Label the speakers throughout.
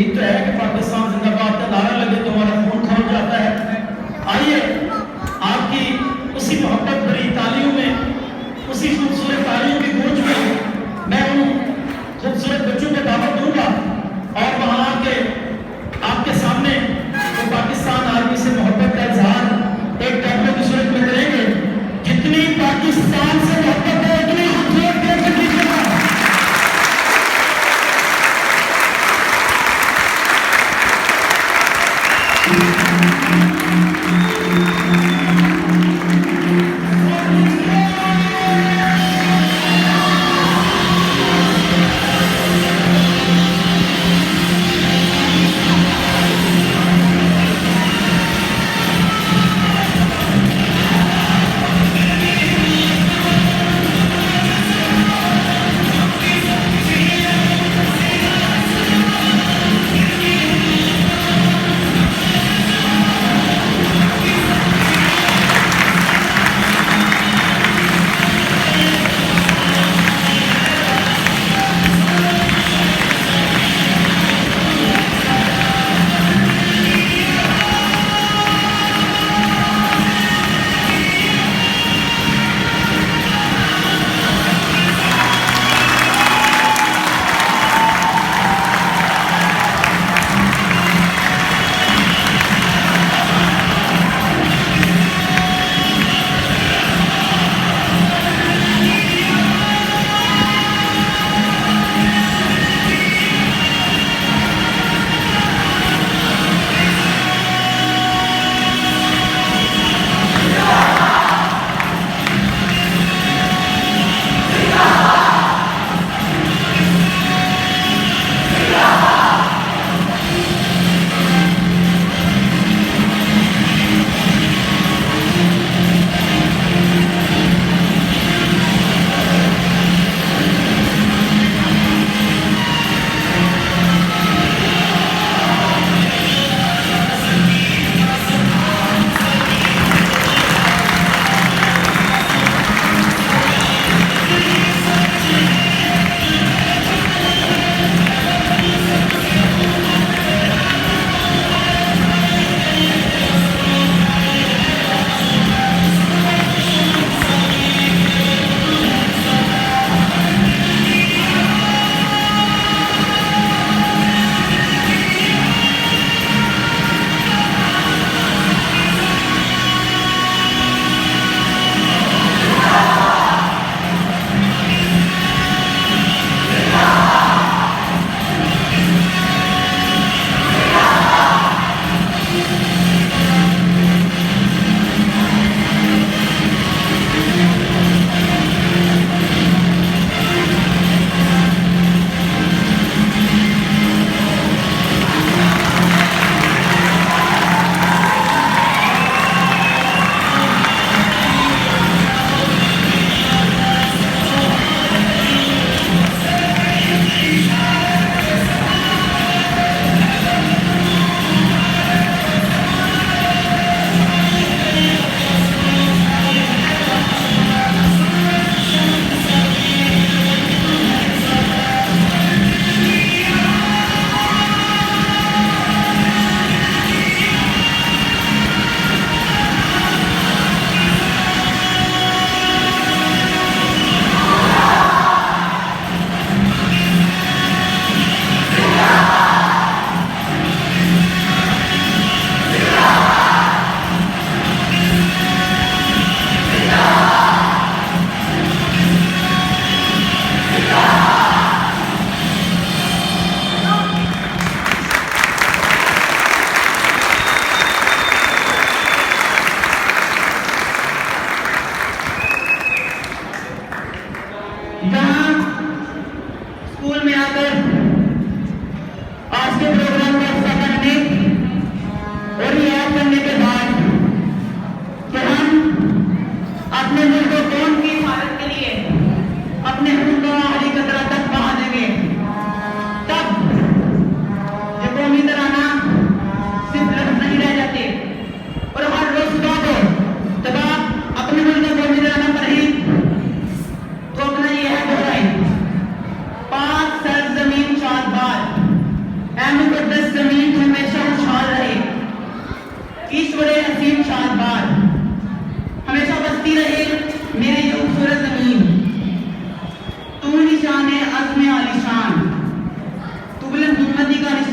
Speaker 1: यही तो है कि पाकिस्तान जिंदाबाद का नारा लगे तो हमारा खून खौल जाता है। आइए आपकी उसी मोहब्बत भरी तालियों में, उसी खूबसूरत तालियों की गूंज में मैं उन खूबसूरत बच्चों को दावत दूंगा और वहां आके आपके सामने तो पाकिस्तान आर्मी से मोहब्बत का इजहार एक टैबलो की सूरत में करेंगे। जितनी पाकिस्तान से मोहब्बत है उतनी खूबसूरत देश कीजिएगा।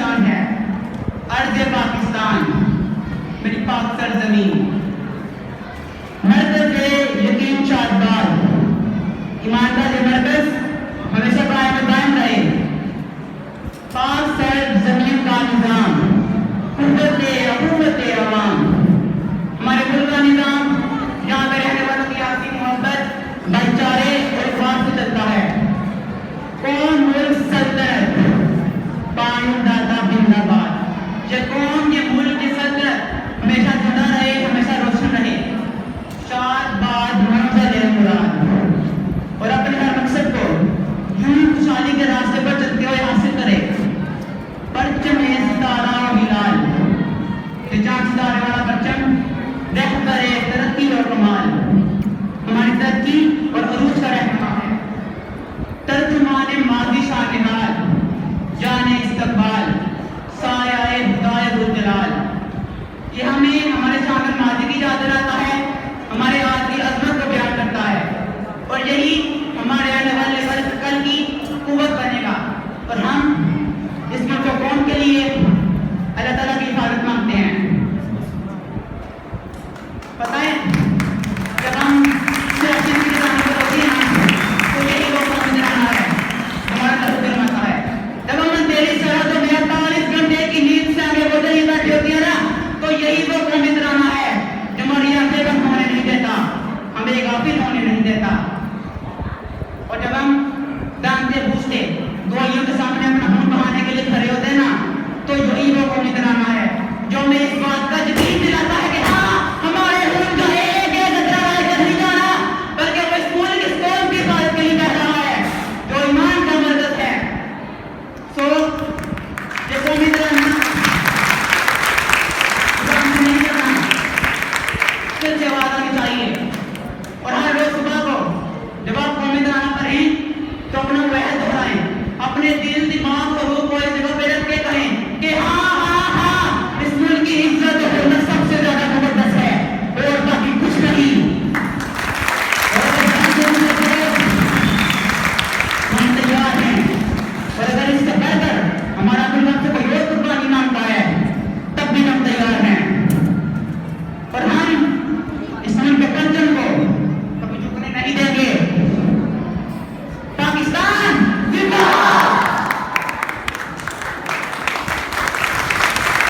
Speaker 2: शान है। अर्ज़ पाकिस्तान, मेरी पाक सरजमीन। मर्कज़ यकीन शादबाद, ईमानदार ये मर्कज़ हमेशा कायम दायम रहे। पाक सरजमीन का निज़ाम, हुकूमत अवाम, हमारे मुल्क का निज़ाम यहाँ पे रहने वालों की आपसी मोहब्बत, भाईचारे और इख्लास से चलता है। कौम मुल्क सल्तनत, पाइंदाता जिंदाबाद। ये कौम, ये मुल्क, ये सल्तनत हमेशा जिंदा रहे, हमेशा रोशन रहे। शादबाद मंज़िल ए मुराद। और अपने हर मकसद को यूं खुशहाली के रास्ते पर चलते हुए हासिल करे। परचम सितारा हिलाल, चांद सितारे वाला परचम देख करे तरक्की और कमाल। हमारी तरक्की और अरूज